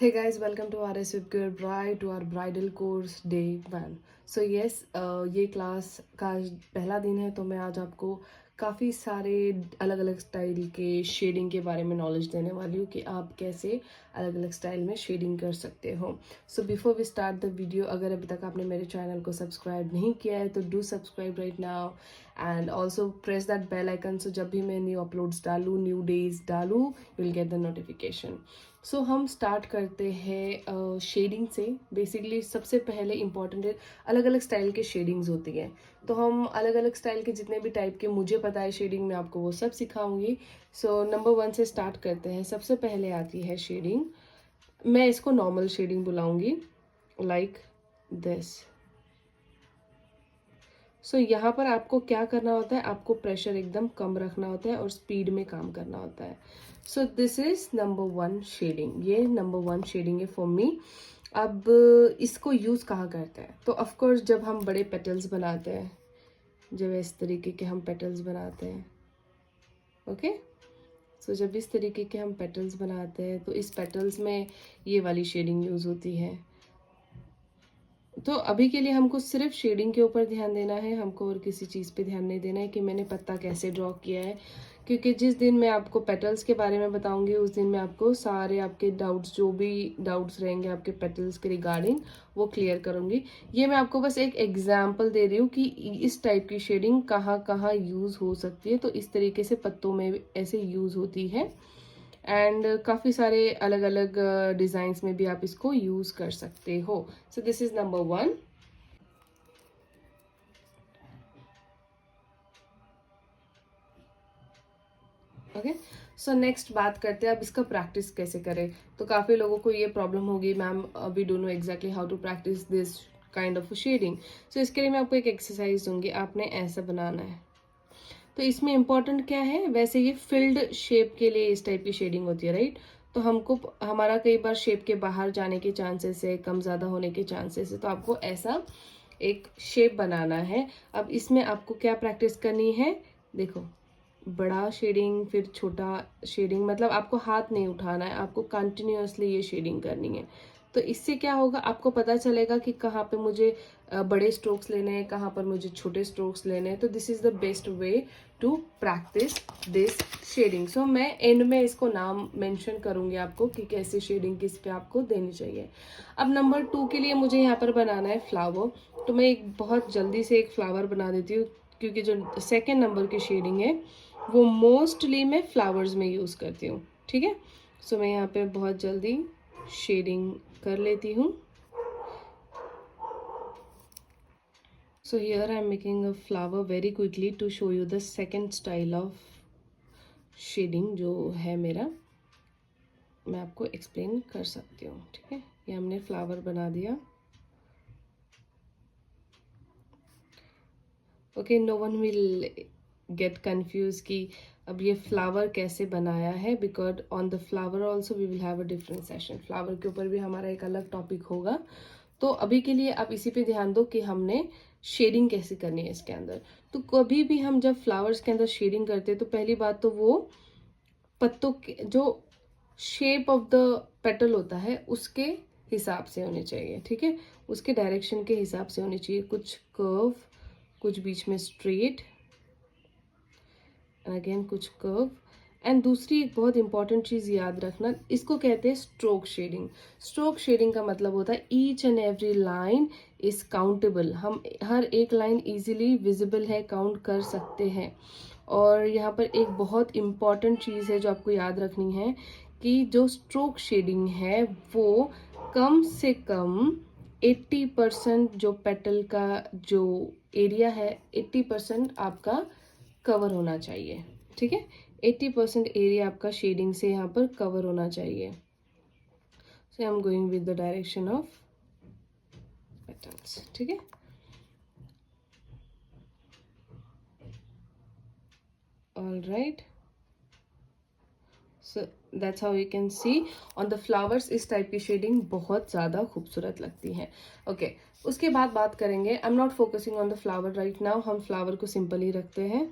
Hey guys, welcome to RS with Girl Bride to our bridal course day 1. So yes, ये class का पहला दिन है तो मैं आज आपको काफ़ी सारे अलग अलग स्टाइल के शेडिंग के बारे में नॉलेज देने वाली हूँ कि आप कैसे अलग अलग स्टाइल में शेडिंग कर सकते हो. So before we start the video, अगर अभी तक आपने मेरे चैनल को सब्सक्राइब नहीं किया है तो do subscribe right now and also press that bell icon. So जब भी मैं न्यू अपलोड्स डालूँ, न्यू डेज डालूँ, you will get the notification. So हम स्टार्ट करते हैं शेडिंग से. बेसिकली सबसे पहले इम्पॉर्टेंट है, अलग अलग स्टाइल के शेडिंग्स होती हैं. तो हम अलग अलग स्टाइल के जितने भी टाइप के मुझे पता है शेडिंग में आपको वो सब सिखाऊंगी. सो नंबर 1 से स्टार्ट करते हैं. सबसे पहले आती है शेडिंग, मैं इसको नॉर्मल शेडिंग बुलाऊंगी, लाइक दिस. सो यहाँ पर आपको क्या करना होता है, आपको प्रेशर एकदम कम रखना होता है और स्पीड में काम करना होता है. So this is number 1 shading. ये नंबर 1 शेडिंग है फॉर मी. अब इसको यूज़ कहाँ करते हैं, तो ऑफकोर्स जब हम बड़े पेटल्स बनाते हैं, जब इस तरीके के हम पेटल्स बनाते हैं, ओके. सो जब इस तरीके के हम पेटल्स बनाते हैं तो इस पेटल्स में ये वाली शेडिंग यूज़ होती है. तो अभी के लिए हमको सिर्फ शेडिंग के ऊपर ध्यान देना है, हमको और किसी चीज़ पे ध्यान नहीं देना है कि मैंने पत्ता कैसे ड्रॉ किया है. क्योंकि जिस दिन मैं आपको पेटल्स के बारे में बताऊंगी उस दिन मैं आपको सारे आपके डाउट्स, जो भी डाउट्स रहेंगे आपके पेटल्स के रिगार्डिंग, वो क्लियर करूंगी. ये मैं आपको बस एक एग्जाम्पल दे रही हूँ कि इस टाइप की शेडिंग कहाँ कहाँ यूज़ हो सकती है. तो इस तरीके से पत्तों में ऐसे यूज़ होती है एंड काफ़ी सारे अलग अलग डिज़ाइंस में भी आप इसको यूज़ कर सकते हो. So this is number 1. Okay. So next बात करते हैं अब इसका प्रैक्टिस कैसे करें. तो काफ़ी लोगों को ये प्रॉब्लम होगी, ma'am we don't know exactly how to practise this kind of shading. So इसके लिए मैं आपको एक एक्सरसाइज दूंगी, आपने ऐसा बनाना है. तो इसमें इम्पॉर्टेंट क्या है, वैसे ये फिल्ड शेप के लिए इस टाइप की शेडिंग होती है, राइट. तो हमको हमारा कई बार शेप के बाहर जाने के चांसेस है, कम ज़्यादा होने के चांसेस है. तो आपको ऐसा एक शेप बनाना है. अब इसमें आपको क्या प्रैक्टिस करनी है, देखो, बड़ा शेडिंग फिर छोटा शेडिंग, मतलब आपको हाथ नहीं उठाना है, आपको कंटिन्यूअसली ये शेडिंग करनी है. तो इससे क्या होगा, आपको पता चलेगा कि कहाँ पे मुझे बड़े स्ट्रोक्स लेने हैं, कहाँ पर मुझे छोटे स्ट्रोक्स लेने हैं. तो this is the best way to practise this shading. So मैं एंड में इसको नाम मेंशन करूंगी आपको कि कैसे शेडिंग किस पे आपको देनी चाहिए. अब नंबर 2 के लिए मुझे यहाँ पर बनाना है फ्लावर. तो मैं एक बहुत जल्दी से एक फ्लावर बना देती हूँ, क्योंकि जो सेकेंड नंबर की शेडिंग है वो मोस्टली मैं फ्लावर्स में यूज़ करती हूँ, ठीक है. सो मैं यहाँ पे बहुत जल्दी शेडिंग कर लेती हूँ. So here I am making a flower very quickly to show you the second style of shading जो है मेरा, मैं आपको एक्सप्लेन कर सकती हूँ, ठीक है. ये हमने फ्लावर बना दिया. Okay, no one will get confuse कि अब ये फ्लावर कैसे बनाया है, because on the flower also we will have a different session. Flower के ऊपर भी हमारा एक अलग टॉपिक होगा. तो अभी के लिए आप इसी पे ध्यान दो कि हमने शेडिंग कैसे करनी है इसके अंदर. तो कभी भी हम जब फ्लावर्स के अंदर शेडिंग करते हैं तो पहली बात तो वो पत्तों के जो शेप ऑफ द पेटल होता है उसके हिसाब से होने चाहिए, ठीक है. उसके डायरेक्शन के हिसाब से होनी चाहिए. कुछ कर्व, कुछ बीच में स्ट्रेट, अगेन कुछ कर्व. एंड दूसरी एक बहुत इंपॉर्टेंट चीज याद रखना, इसको कहते हैं स्ट्रोक शेडिंग. स्ट्रोक शेडिंग का मतलब होता है each and every line is countable. हम हर एक लाइन इजीली विजिबल है, काउंट कर सकते हैं. और यहाँ पर एक बहुत इंपॉर्टेंट चीज है जो आपको याद रखनी है कि जो स्ट्रोक शेडिंग है वो कम से कम 80% जो पेटल का जो एरिया है 80% आपका कवर होना चाहिए, ठीक है. 80% एरिया आपका शेडिंग से यहाँ पर कवर होना चाहिए. So I am going with the direction of petals, ठीक है. All right. So that's how you can see on the flowers इस टाइप की शेडिंग बहुत ज़्यादा खूबसूरत लगती है. ओके, उसके बाद बात करेंगे, I am not focusing on the flower right now, हम फ्लावर को सिंपल ही रखते हैं.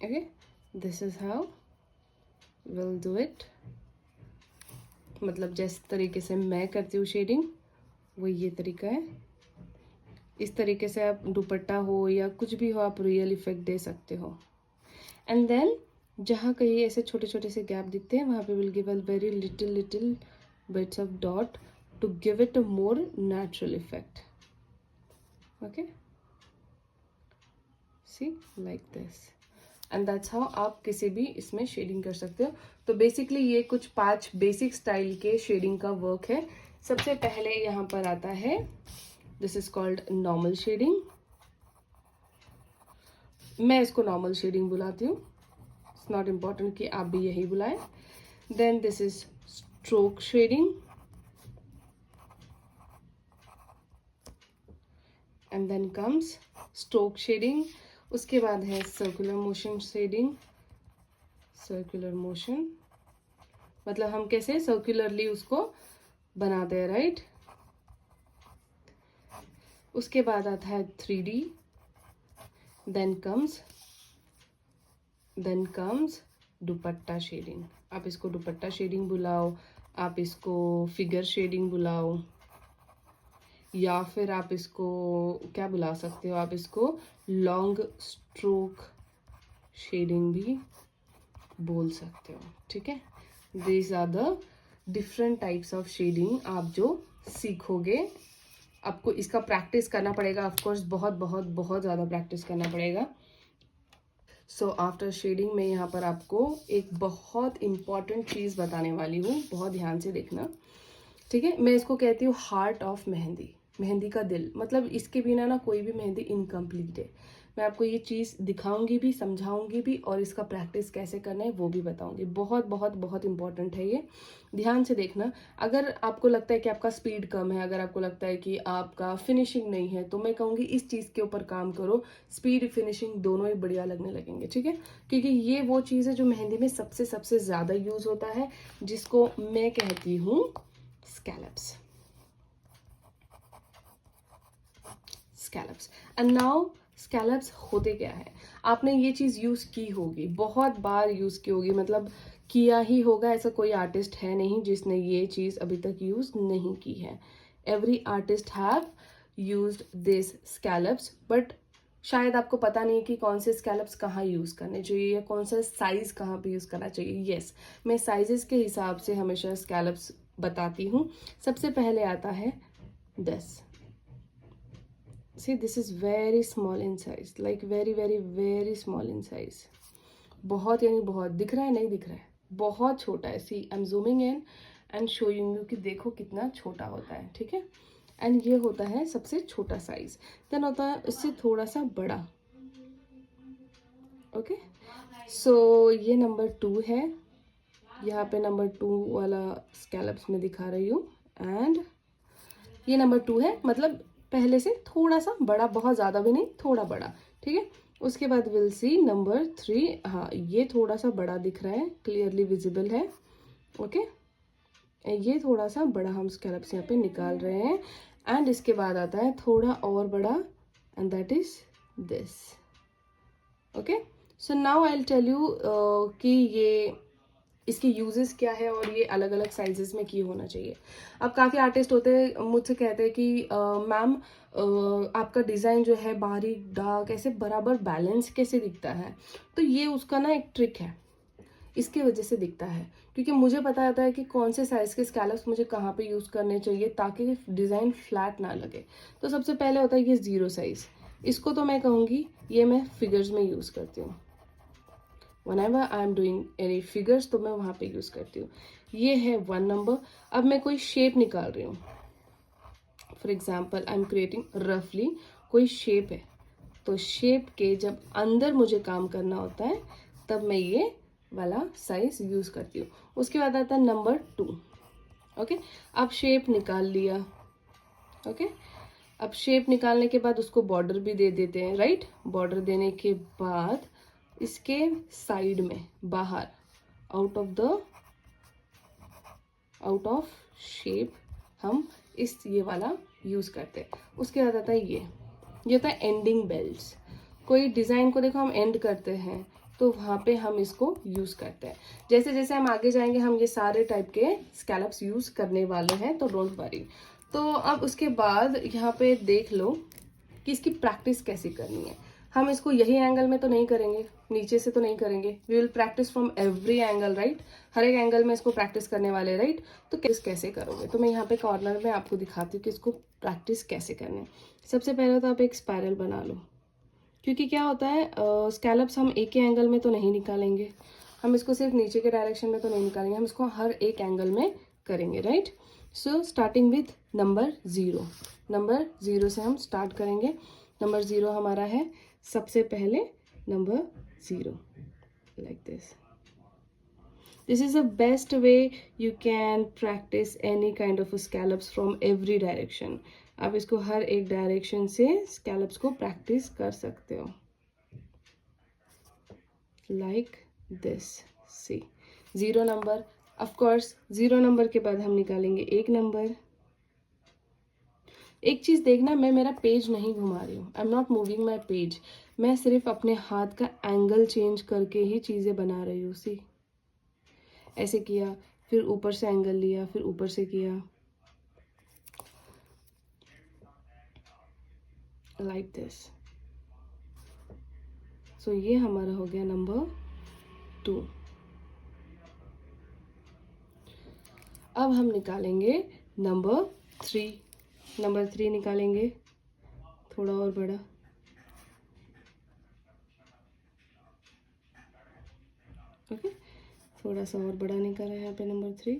Okay, this is how will do it. मतलब जिस तरीके से मैं करती हूँ शेडिंग वो ये तरीका है। इस तरीके से आप दुपट्टा हो या कुछ भी हो आप रियल इफेक्ट दे सकते हो। एंड देन जहाँ कहीं ऐसे छोटे छोटे से गैप दिखते हैं वहाँ पे will give a very little bits of dot to give it a more natural effect. Okay, see like this, and that's how आप किसी भी इसमें शेडिंग कर सकते हो। तो बेसिकली ये कुछ 5 बेसिक स्टाइल के शेडिंग का वर्क है। सबसे पहले यहाँ पर आता है, this is called normal shading. मैं इसको नॉर्मल शेडिंग बुलाती हूँ, इट्स नॉट इम्पॉर्टेंट कि आप भी यही बुलाएं। Then this is stroke shading, and then comes stroke shading. उसके बाद है circular motion shading. Circular motion मतलब हम कैसे सर्कुलरली उसको बनाते हैं, राइट। उसके बाद आता है 3D, देन कम्स दुपट्टा शेडिंग। आप इसको दुपट्टा शेडिंग बुलाओ, आप इसको फिगर शेडिंग बुलाओ, या फिर आप इसको क्या बुला सकते हो, आप इसको लॉन्ग स्ट्रोक शेडिंग भी बोल सकते हो, ठीक है। These are the different types of shading आप जो सीखोगे। आपको इसका प्रैक्टिस करना पड़ेगा, ऑफकोर्स बहुत बहुत बहुत ज़्यादा प्रैक्टिस करना पड़ेगा। सो आफ्टर शेडिंग में यहाँ पर आपको एक बहुत इम्पॉर्टेंट चीज़ बताने वाली हूँ, बहुत ध्यान से देखना, ठीक है। मैं इसको कहती हूँ हार्ट ऑफ मेहंदी, मेहंदी का दिल। मतलब इसके बिना ना कोई भी मेहंदी इनकम्प्लीट है। मैं आपको ये चीज़ दिखाऊंगी भी, समझाऊंगी भी, और इसका प्रैक्टिस कैसे करना है वो भी बताऊंगी। बहुत बहुत बहुत इंपॉर्टेंट है ये, ध्यान से देखना। अगर आपको लगता है कि आपका स्पीड कम है, अगर आपको लगता है कि आपका फिनिशिंग नहीं है, तो मैं कहूँगी इस चीज़ के ऊपर काम करो। स्पीड फिनिशिंग दोनों ही बढ़िया लगने लगेंगे, ठीक है। क्योंकि ये वो चीज़ है जो मेहंदी में सबसे सबसे ज़्यादा यूज़ होता है, जिसको मैं कहती हूँ scallops. Scallops and now scallops होते क्या है, आपने ये चीज़ यूज़ की होगी, बहुत बार यूज़ की होगी, मतलब किया ही होगा। ऐसा कोई आर्टिस्ट है नहीं जिसने ये चीज़ अभी तक यूज़ नहीं की है। Every artist have used this scallops, but शायद आपको पता नहीं कि कौन से स्कैलप्स कहाँ यूज़ करने चाहिए या कौन सा साइज़ कहाँ पे यूज़ करना चाहिए। यस, मैं साइजेस के हिसाब से हमेशा स्कैलप्स बताती हूँ। सबसे पहले आता है 10। See, this is very small in size, like very very very small in size. बहुत यानी बहुत, दिख रहा है नहीं दिख रहा है, बहुत छोटा है। See I am zooming in and showing you कि देखो कितना छोटा होता है, ठीक है। एंड ये होता है सबसे छोटा साइज। देन होता है इससे थोड़ा सा बड़ा। ओके, सो ये नंबर 2 है। यहाँ पे नंबर 2 वाला स्कैलप्स में दिखा रही हूँ, एंड ये नंबर 2 है, मतलब पहले से थोड़ा सा बड़ा, बहुत ज़्यादा भी नहीं, थोड़ा बड़ा, ठीक है। उसके बाद विल सी नंबर 3। हाँ, ये थोड़ा सा बड़ा दिख रहा है, क्लियरली विजिबल है। ओके, ये थोड़ा सा बड़ा हम स्कैलप्स यहाँ पे निकाल रहे हैं। एंड इसके बाद आता है थोड़ा और बड़ा, and that is this. Okay, so now I will tell you कि ये इसके यूजेस क्या है और ये अलग अलग साइजेस में क्यों होना चाहिए। अब काफ़ी आर्टिस्ट होते हैं मुझसे कहते हैं कि मैम आपका डिज़ाइन जो है बारीक डार्क ऐसे बराबर बैलेंस कैसे दिखता है। तो ये उसका ना एक ट्रिक है, इसकी वजह से दिखता है क्योंकि मुझे पता होता है कि कौन से साइज़ के स्कैलप्स मुझे कहाँ पे यूज़ करने चाहिए ताकि डिज़ाइन फ्लैट ना लगे। तो सबसे पहले होता है ये 0 साइज़, इसको तो मैं कहूँगी ये मैं फिगर्स में यूज़ करती हूँ। whenever I am doing any figures तो मैं वहाँ पे यूज़ करती हूँ। ये है 1 नंबर। अब मैं कोई शेप निकाल रही हूँ, for example I am creating रफली कोई शेप है, तो शेप के जब अंदर मुझे काम करना होता है तब मैं ये वाला साइज यूज़ करती हूँ। उसके बाद आता है नंबर 2। ओके, अब शेप निकाल लिया। ओके, अब शेप निकालने के बाद उसको बॉर्डर भी दे देते हैं, राइट। बॉर्डर देने के बाद इसके साइड में बाहर आउट ऑफ शेप हम इस ये वाला यूज़ करते हैं। उसके बाद आता है ये होता है एंडिंग बेल्ट्स। कोई डिज़ाइन को देखो हम एंड करते हैं तो वहाँ पे हम इसको यूज़ करते हैं। जैसे जैसे हम आगे जाएंगे हम ये सारे टाइप के स्कैलप्स यूज़ करने वाले हैं, तो डोंट वरी। तो अब उसके बाद यहाँ पे देख लो कि इसकी प्रैक्टिस कैसे करनी है। हम इसको यही एंगल में तो नहीं करेंगे, नीचे से तो नहीं करेंगे, we will practise from every angle, right. हर एक एंगल में इसको प्रैक्टिस करने वाले, राइट। तो कैसे करोगे, तो मैं यहाँ पे कॉर्नर में आपको दिखाती हूँ कि इसको प्रैक्टिस कैसे करनी है। सबसे पहले तो आप एक स्पायरल बना लो, क्योंकि क्या होता है स्कैलप्स हम एक ही एंगल में तो नहीं निकालेंगे, हम इसको सिर्फ नीचे के डायरेक्शन में तो नहीं निकालेंगे, हम इसको हर एक एंगल में करेंगे, right. So starting with number 0, number 0 से हम स्टार्ट करेंगे। नंबर 0 हमारा है सबसे पहले number 0, like this. This is the best way you can practice any kind of scallops from every direction. आप इसको हर एक डायरेक्शन से स्कैलप्स को प्रैक्टिस कर सकते हो, like this. See 0 number, of course 0 number के बाद हम निकालेंगे 1 नंबर। एक चीज देखना, मैं मेरा पेज नहीं घुमा रही हूँ, I am not moving my page, मैं सिर्फ अपने हाथ का एंगल चेंज करके ही चीजें बना रही हूँ। सी ऐसे किया, फिर ऊपर से एंगल लिया, फिर ऊपर से किया, लाइक दिस। सो ये हमारा हो गया नंबर 2। अब हम निकालेंगे नंबर 3। नंबर 3 निकालेंगे थोड़ा और बड़ा, ओके। थोड़ा सा और बड़ा निकाला है यहाँ पे नंबर 3।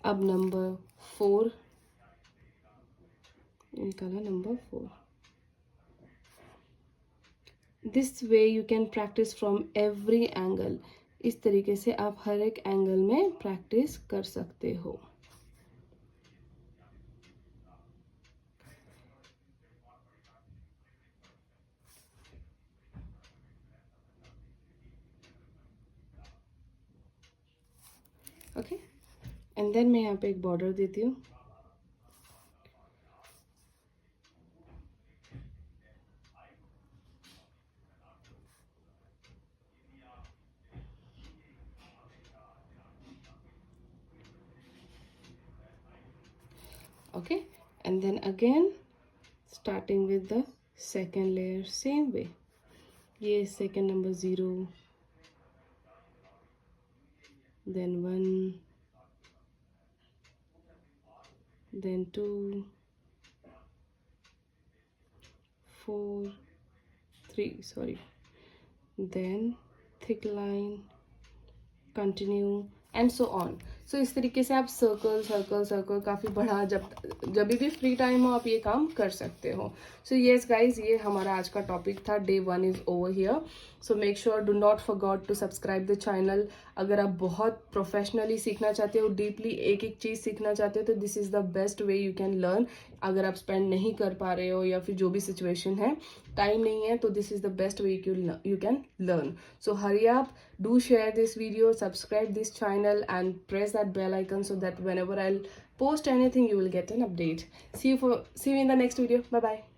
अब नंबर 4 निकाला, number 4। This way you can practice from every angle. इस तरीके से आप हर एक एंगल में प्रैक्टिस कर सकते हो। ओके, एंड देन मैं यहाँ पे एक बॉर्डर देती हूँ। Okay, and then again starting with the second layer same way, ये second number 0, then 1, then 2, 4, 3, sorry, then thick line, continue and so on. सो इस तरीके से आप सर्कल सर्कल सर्कल काफ़ी बड़ा, जब भी फ्री टाइम हो आप ये काम कर सकते हो। सो येस गाइज, ये हमारा आज का टॉपिक था। Day 1 is over here. So make sure do not forgot to subscribe the channel. अगर आप बहुत प्रोफेशनली सीखना चाहते हो, डीपली एक एक चीज़ सीखना चाहते हो, तो this is the best way you can learn. अगर आप स्पेंड नहीं कर पा रहे हो या फिर जो भी सिचुएशन है, टाइम नहीं है, तो this is the best way you can learn. So hurry up, do share this video, subscribe this channel and press that bell icon so that whenever I'll post anything you will get an update. See you in the next video. Bye bye.